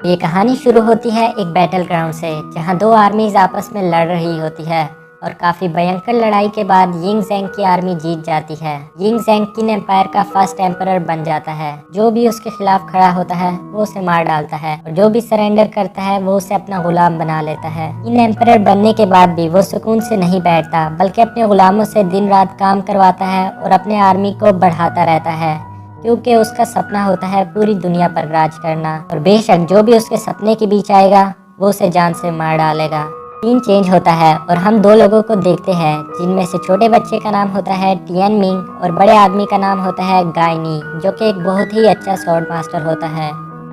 ये कहानी शुरू होती है एक बैटल ग्राउंड से, जहां दो आर्मीज आपस में लड़ रही होती है और काफी भयंकर लड़ाई के बाद यिंग ज़ैंग की आर्मी जीत जाती है। यिंग ज़ैंग किन एम्पायर का फर्स्ट एम्परर बन जाता है। जो भी उसके खिलाफ खड़ा होता है वो उसे मार डालता है और जो भी सरेंडर करता है वो उसे अपना गुलाम बना लेता है। इन एम्परर बनने के बाद भी वो सुकून से नहीं बैठता, बल्कि अपने गुलामों से दिन रात काम करवाता है और अपने आर्मी को बढ़ाता रहता है, क्योंकि उसका सपना होता है पूरी दुनिया पर राज करना। और बेशक जो भी उसके सपने के बीच आएगा वो उसे जान से मार डालेगा। सीन चेंज होता है और हम दो लोगों को देखते हैं, जिनमें से छोटे बच्चे का नाम होता है टियन मिंग और बड़े आदमी का नाम होता है गाय नी, जो कि एक बहुत ही अच्छा स्वॉर्ड मास्टर होता है।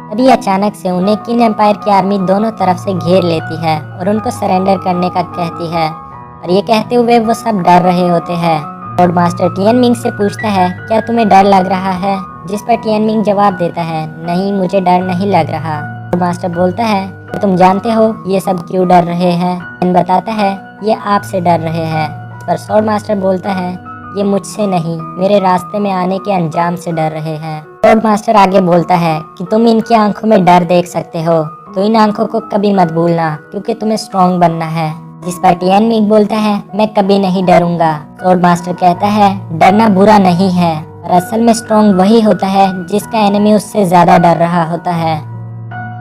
तभी अचानक से उन्हें किन एम्पायर की आर्मी दोनों तरफ से घेर लेती है और उनको सरेंडर करने का कहती है, और ये कहते हुए वो सब डर रहे होते हैं। स्वॉर्ड मास्टर टियन मिंग से पूछता है, क्या तुम्हें डर लग रहा है? जिस पर टियन मिंग जवाब देता है, नहीं, मुझे डर नहीं लग रहा। स्वॉर्ड मास्टर बोलता है, तो तुम जानते हो ये सब क्यों डर रहे हैं? टियन बताता है, ये आपसे डर रहे हैं। पर स्वॉर्ड मास्टर बोलता है, ये मुझसे नहीं, मेरे रास्ते में आने के अंजाम से डर रहे हैं। स्वॉर्ड मास्टर आगे बोलता है कि तुम इनकी आंखों में डर देख सकते हो, तो इन आंखों को कभी मत भूलना, क्योंकि तुम्हें स्ट्रॉन्ग बनना है। जिस पर टियन मिंग बोलता है, मैं कभी नहीं डरूंगा। स्वॉर्ड मास्टर कहता है, डरना बुरा नहीं है, पर असल में स्ट्रॉन्ग वही होता है जिसका एनिमी उससे ज्यादा डर रहा होता है।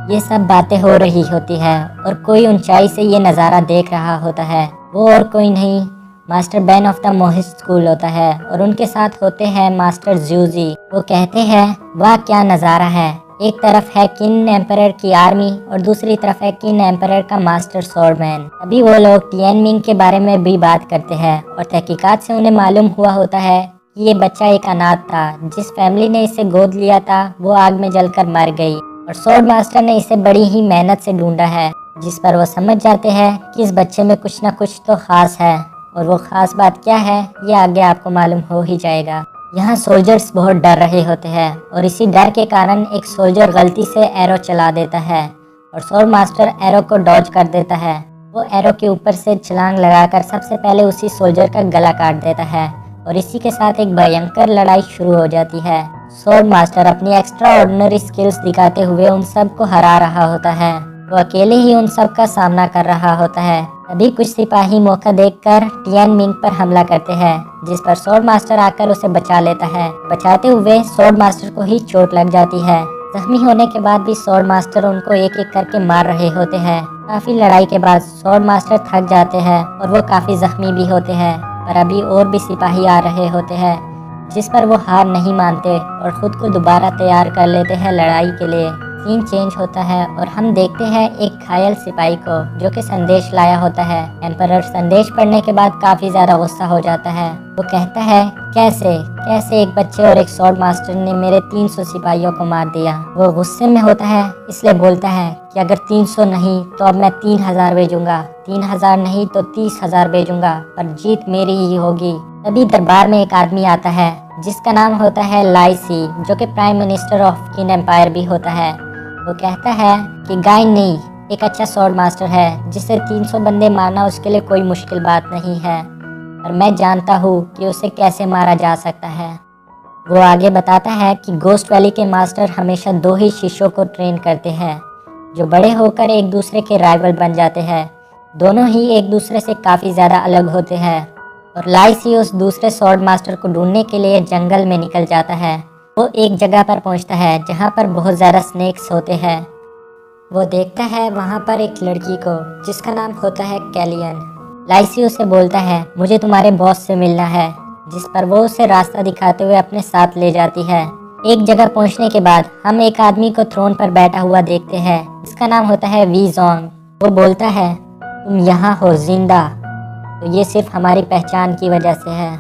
ये सब बातें हो रही होती है और कोई ऊंचाई से ये नज़ारा देख रहा होता है। वो और कोई नहीं, master Ban of the Mohist school होता है और उनके साथ होते हैं मास्टर ज्यूजी। वो कहते हैं, वाह क्या नज़ारा है, एक तरफ है किन एम्परर की आर्मी और दूसरी तरफ है किन एम्परर का मास्टर स्वॉर्डमैन। अभी वो लोग टियन मिंग के बारे में भी बात करते हैं और तहकीकात से उन्हें मालूम हुआ होता है कि ये बच्चा एक अनाथ था। जिस फैमिली ने इसे गोद लिया था वो आग में जलकर मर गई और स्वॉर्ड मास्टर ने इसे बड़ी ही मेहनत से ढूंढा है, जिस पर वो समझ जाते हैं कि इस बच्चे में कुछ ना कुछ तो खास है। और वो खास बात क्या है ये आगे आपको मालूम हो ही जाएगा। यहाँ सोल्जर्स बहुत डर रहे होते हैं और इसी डर के कारण एक सोल्जर गलती से एरो चला देता है और स्वॉर्ड मास्टर एरो को डॉज कर देता है। वो एरो के ऊपर से छलांग लगाकर सबसे पहले उसी सोल्जर का गला काट देता है और इसी के साथ एक भयंकर लड़ाई शुरू हो जाती है। स्वॉर्ड मास्टर अपनी एक्स्ट्रा ऑर्डिनरी स्किल्स दिखाते हुए उन सब को हरा रहा होता है। वो अकेले ही उन सब का सामना कर रहा होता है। तभी कुछ सिपाही मौका देखकर टियन मिंग पर हमला करते हैं, जिस पर स्वॉर्ड मास्टर आकर उसे बचा लेता है। बचाते हुए स्वॉर्ड मास्टर को ही चोट लग जाती है। जख्मी होने के बाद भी स्वॉर्ड मास्टर उनको एक एक करके मार रहे होते हैं। काफी लड़ाई के बाद स्वॉर्ड मास्टर थक जाते हैं और वो काफी जख्मी भी होते हैं, पर अभी और भी सिपाही आ रहे होते हैं, जिस पर वो हार नहीं मानते और खुद को दोबारा तैयार कर लेते हैं लड़ाई के लिए। सीन चेंज होता है और हम देखते हैं एक घायल सिपाही को, जो कि संदेश लाया होता है। एम्परर संदेश पढ़ने के बाद काफी ज्यादा गुस्सा हो जाता है। वो कहता है, कैसे एक बच्चे और एक स्वॉर्ड मास्टर ने मेरे 300 सिपाहियों को मार दिया। वो गुस्से में होता है, इसलिए बोलता है कि अगर 300 नहीं तो अब मैं 3000 भेजूंगा, 3000 नहीं तो 30,000 भेजूंगा, पर जीत मेरी ही होगी। तभी दरबार में एक आदमी आता है जिसका नाम होता है लाई सी, जो कि prime minister of Qin empire भी होता है। वो कहता है कि गाय नी एक अच्छा स्वॉर्ड मास्टर है, जिसे 300 बंदे मारना उसके लिए कोई मुश्किल बात नहीं है, पर मैं जानता हूँ कि उसे कैसे मारा जा सकता है। वो आगे बताता है कि गोस्ट वैली के मास्टर हमेशा 2 ही शिष्यों को ट्रेन करते हैं, जो बड़े होकर एक दूसरे के राइवल बन जाते हैं। दोनों ही एक दूसरे से काफ़ी ज़्यादा अलग होते हैं और लाई सी उस दूसरे स्वॉर्ड मास्टर को ढूंढने के लिए जंगल में निकल जाता है। वो एक जगह पर पहुंचता है जहां पर बहुत ज़्यादा स्नेक्स होते हैं। वो देखता है वहां पर एक लड़की को जिसका नाम होता है कैलियन। लाई सी उसे बोलता है, मुझे तुम्हारे बॉस से मिलना है, जिस पर वो उसे रास्ता दिखाते हुए अपने साथ ले जाती है। एक जगह पहुंचने के बाद हम एक आदमी को थ्रोन पर बैठा हुआ देखते हैं, जिसका नाम होता है वी जोंग। वो बोलता है, तुम यहाँ हो जिंदा, तो ये सिर्फ हमारी पहचान की वजह से है।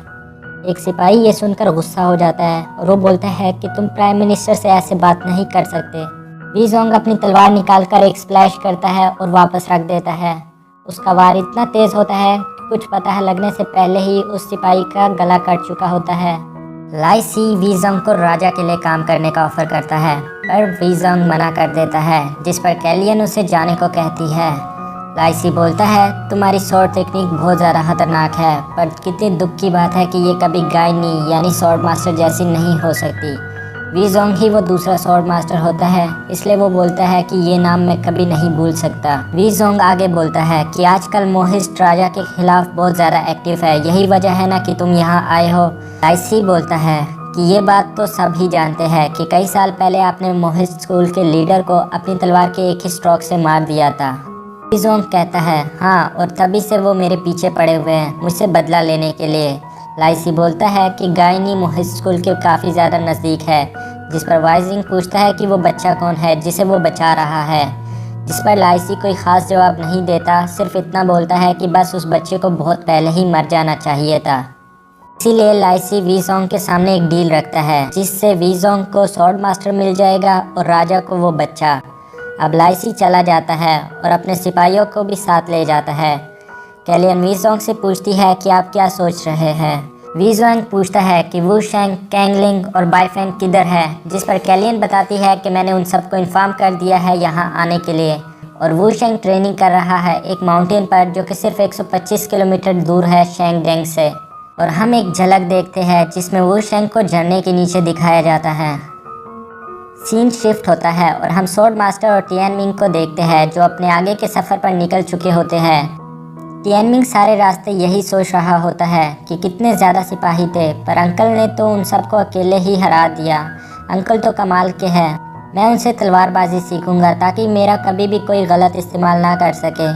एक सिपाही ये सुनकर गुस्सा हो जाता है और वो बोलता है कि तुम प्राइम मिनिस्टर से ऐसे बात नहीं कर सकते। वी जोंग अपनी तलवार निकालकर एक स्प्लैश करता है और वापस रख देता है। उसका वार इतना तेज होता है कि कुछ पता लगने से पहले ही उस सिपाही का गला कट चुका होता है। लाई सी वी जोंग को राजा के लिए काम करने का ऑफर करता है, पर वी जोंग मना कर देता है, जिस पर कैलियन उसे जाने को कहती है। लाई सी बोलता है, तुम्हारी स्वॉर्ड टेक्निक बहुत ज़्यादा खतरनाक है, पर कितने दुख की बात है कि ये कभी गाय नी यानी स्वॉर्ड मास्टर जैसी नहीं हो सकती। वी जोंग ही वो दूसरा स्वॉर्ड मास्टर होता है, इसलिए वो बोलता है कि ये नाम मैं कभी नहीं भूल सकता। वी जोंग आगे बोलता है कि आजकल मोहिस्ट राजा के खिलाफ बहुत ज़्यादा एक्टिव है, यही वजह है ना कि तुम यहाँ आए हो। लाइसी बोलता है कि ये बात तो सभी जानते हैं कि कई साल पहले आपने मोहिस्ट स्कूल के लीडर को अपनी तलवार के एक ही स्ट्रोक से मार दिया था। वी जोंग कहता है हाँ, और तभी से वो मेरे पीछे पड़े हुए हैं मुझसे बदला लेने के लिए। लाइसी बोलता है कि गायनी मोहिस्ट स्कूल के काफ़ी ज़्यादा नज़दीक है, जिस पर वाइजिंग पूछता है कि वो बच्चा कौन है जिसे वो बचा रहा है, जिस पर लाइसी कोई ख़ास जवाब नहीं देता, सिर्फ इतना बोलता है कि बस उस बच्चे को बहुत पहले ही मर जाना चाहिए था। इसीलिए लाइसी वी जोंग के सामने एक डील रखता है जिससे वी जोंग को स्वॉर्ड मास्टर मिल जाएगा और राजा को वो बच्चा। अब लाइसी चला जाता है और अपने सिपाहियों को भी साथ ले जाता है। कैलियन वी जोंग से पूछती है कि आप क्या सोच रहे हैं। वी जोंग पूछता है कि वू शेंग, कैंगलिंग और बाइफेंग किधर है, जिस पर कैलियन बताती है कि मैंने उन सबको इन्फॉर्म कर दिया है यहाँ आने के लिए, और वू शेंग ट्रेनिंग कर रहा है एक माउंटेन पर जो कि सिर्फ 125 किलोमीटर दूर है शेंगडेंग से। और हम एक झलक देखते हैं जिसमें वू शेंग को झरने के नीचे दिखाया जाता है। सीन शिफ्ट होता है और हम स्वॉर्ड मास्टर और टियानमिंग को देखते हैं जो अपने आगे के सफ़र पर निकल चुके होते हैं। टियानमिंग सारे रास्ते यही सोच रहा होता है कि कितने ज़्यादा सिपाही थे, पर अंकल ने तो उन सबको अकेले ही हरा दिया। अंकल तो कमाल के हैं, मैं उनसे तलवारबाजी सीखूंगा ताकि मेरा कभी भी कोई गलत इस्तेमाल ना कर सके।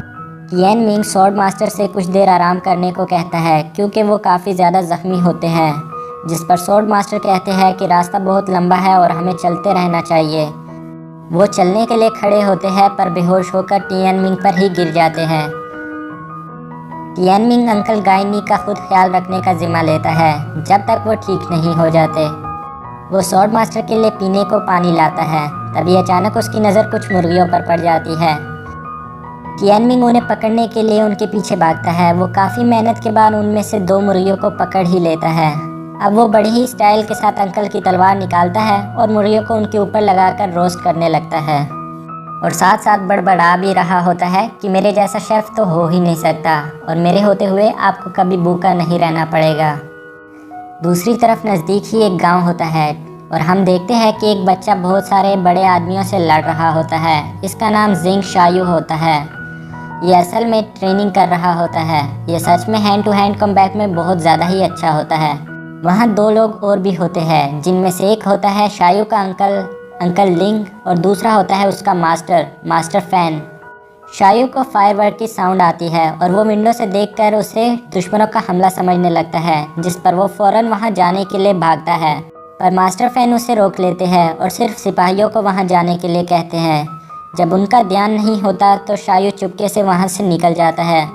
टियानमिंग स्वॉर्ड मास्टर से कुछ देर आराम करने को कहता है क्योंकि वो काफ़ी ज़्यादा ज़ख्मी होते हैं, जिस पर स्वॉर्ड मास्टर कहते हैं कि रास्ता बहुत लंबा है और हमें चलते रहना चाहिए। वो चलने के लिए खड़े होते हैं पर बेहोश होकर टियानमिंग पर ही गिर जाते हैं। टियानमिंग अंकल गायनी का खुद ख्याल रखने का जिम्मा लेता है जब तक वो ठीक नहीं हो जाते। वो स्वॉर्ड मास्टर के लिए पीने को पानी लाता है, तभी अचानक उसकी नज़र कुछ मुर्गियों पर पड़ जाती है। टियानमिंग उन्हें पकड़ने के लिए उनके पीछे भागता है। वो काफ़ी मेहनत के बाद उनमें से 2 मुर्गियों को पकड़ ही लेता है। अब वो बड़ी ही स्टाइल के साथ अंकल की तलवार निकालता है और मुर्गियों को उनके ऊपर लगाकर रोस्ट करने लगता है, और साथ साथ बड़बड़ा भी रहा होता है कि मेरे जैसा शेफ़ तो हो ही नहीं सकता और मेरे होते हुए आपको कभी भूखा नहीं रहना पड़ेगा। दूसरी तरफ नज़दीक ही एक गांव होता है और हम देखते हैं कि एक बच्चा बहुत सारे बड़े आदमियों से लड़ रहा होता है। इसका नाम जिंग शायू होता है। ये असल में ट्रेनिंग कर रहा होता है। ये सच में हैंड टू हैंड कॉम्बैट में बहुत ज़्यादा ही अच्छा होता है। वहाँ 2 लोग और भी होते हैं जिनमें से एक होता है शायू का अंकल लिंग, और दूसरा होता है उसका मास्टर फैन। शायू को फायरवर्क की साउंड आती है और वो विंडो से देखकर उसे दुश्मनों का हमला समझने लगता है, जिस पर वो फ़ौरन वहाँ जाने के लिए भागता है, पर मास्टर फैन उसे रोक लेते हैं और सिर्फ सिपाहियों को वहाँ जाने के लिए कहते हैं। जब उनका ध्यान नहीं होता तो शायू चुपके से वहाँ से निकल जाता है।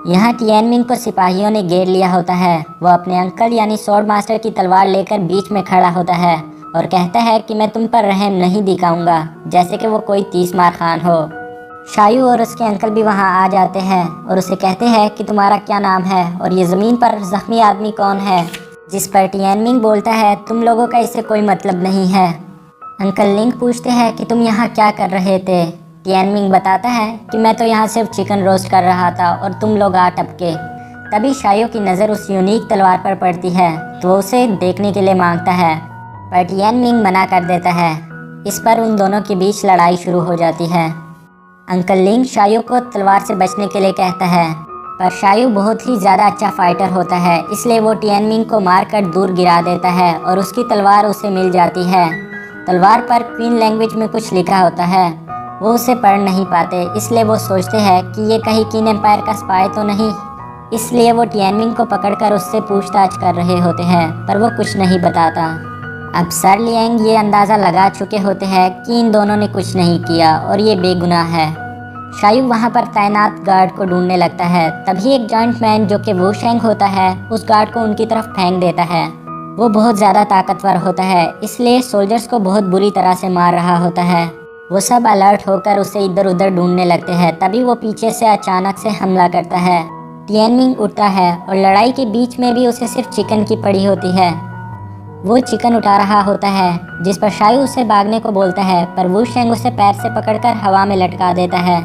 यहाँ टियानमिंग को सिपाहियों ने घेर लिया होता है। वो अपने अंकल यानी स्वॉर्ड मास्टर की तलवार लेकर बीच में खड़ा होता है और कहता है कि मैं तुम पर रहम नहीं दिखाऊंगा, जैसे कि वो कोई 30 मार खान हो। शायू और उसके अंकल भी वहाँ आ जाते हैं और उसे कहते हैं कि तुम्हारा क्या नाम है और ये ज़मीन पर ज़ख्मी आदमी कौन है, जिस पर टियानमिंग बोलता है तुम लोगों का इससे कोई मतलब नहीं है। अंकल लिंग पूछते हैं कि तुम यहाँ क्या कर रहे थे। टियानमिंग बताता है कि मैं तो यहाँ सिर्फ चिकन रोस्ट कर रहा था और तुम लोग आ टपके। तभी शायू की नज़र उस यूनिक तलवार पर पड़ती है तो वो उसे देखने के लिए मांगता है, पर टियानमिंग मना कर देता है। इस पर उन दोनों के बीच लड़ाई शुरू हो जाती है। अंकल लिंग शायू को तलवार से बचने के लिए कहता है, पर शायू बहुत ही ज़्यादा अच्छा फाइटर होता है, इसलिए वो टियानमिंग को मारकर दूर गिरा देता है और उसकी तलवार उसे मिल जाती है। तलवार पर क्वीन लैंग्वेज में कुछ लिखा होता है। वो उसे पढ़ नहीं पाते, इसलिए वो सोचते हैं कि ये कहीं किन एम्पायर का स्पाई तो नहीं, इसलिए वो टियानमिंग को पकड़कर उससे पूछताछ कर रहे होते हैं, पर वो कुछ नहीं बताता। अब सर लियांग ये अंदाज़ा लगा चुके होते हैं कि इन दोनों ने कुछ नहीं किया और ये बेगुनाह है। शायू वहाँ पर तैनात गार्ड को ढूंढने लगता है। तभी एक जॉइंट मैन जो कि वू शेंग होता है उस गार्ड को उनकी तरफ फेंक देता है। वो बहुत ज़्यादा ताकतवर होता है, इसलिए सोल्जर्स को बहुत बुरी तरह से मार रहा होता है। वो सब अलर्ट होकर उसे इधर उधर ढूंढने लगते हैं। तभी वो पीछे से अचानक से हमला करता है। टियानमिंग उठता है और लड़ाई के बीच में भी उसे सिर्फ चिकन की पड़ी होती है। वो चिकन उठा रहा होता है, जिस पर शायू उसे भागने को बोलता है, पर वू शेंग उसे पैर से पकड़कर हवा में लटका देता है।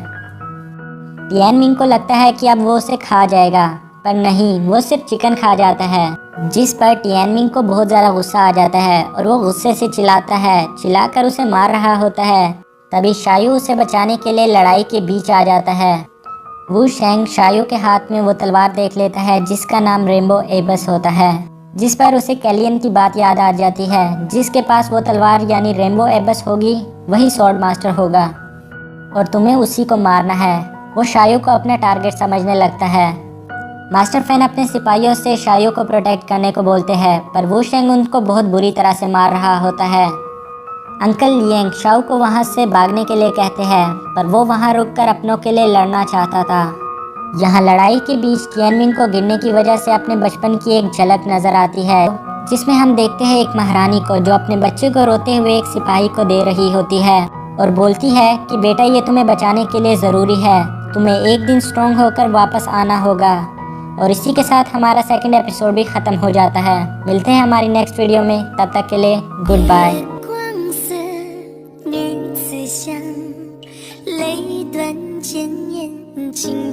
टियानमिंग को लगता है कि अब वो उसे खा जाएगा, पर नहीं, वो सिर्फ चिकन खा जाता है, जिस पर टियानमिंग को बहुत ज़्यादा गुस्सा आ जाता है और वो गुस्से से चिल्लाता है, चिल्लाकर उसे मार रहा होता है। तभी शायू उसे बचाने के लिए लड़ाई के बीच आ जाता है। वू शेंग शायू के हाथ में वो तलवार देख लेता है जिसका नाम रेनबो एबस होता है, जिस पर उसे कैलियन की बात याद आ जाती है। जिसके पास वो तलवार यानी रेनबो एबस होगी वही स्वॉर्ड मास्टर होगा और तुम्हें उसी को मारना है। वो शायू को अपना टारगेट समझने लगता है। मास्टर फैन अपने सिपाहियों से शायू को प्रोटेक्ट करने को बोलते हैं, पर वू शेंग उनको बहुत बुरी तरह से मार रहा होता है। अंकल लियांग शाओ को वहां से भागने के लिए कहते हैं, पर वो वहां रुककर अपनों के लिए लड़ना चाहता था। यहाँ लड़ाई के बीच टियानमिंग को गिरने की वजह से अपने बचपन की एक झलक नजर आती है, जिसमें हम देखते हैं एक महारानी को जो अपने बच्चे को रोते हुए एक सिपाही को दे रही होती है और बोलती है कि बेटा ये तुम्हें बचाने के लिए ज़रूरी है, तुम्हें एक दिन स्ट्रॉन्ग होकर वापस आना होगा। और इसी के साथ हमारा सेकंड एपिसोड भी ख़त्म हो जाता है। मिलते हैं हमारी नेक्स्ट वीडियो में, तब तक के लिए गुड बाय। 女子香，泪断剑眼睛。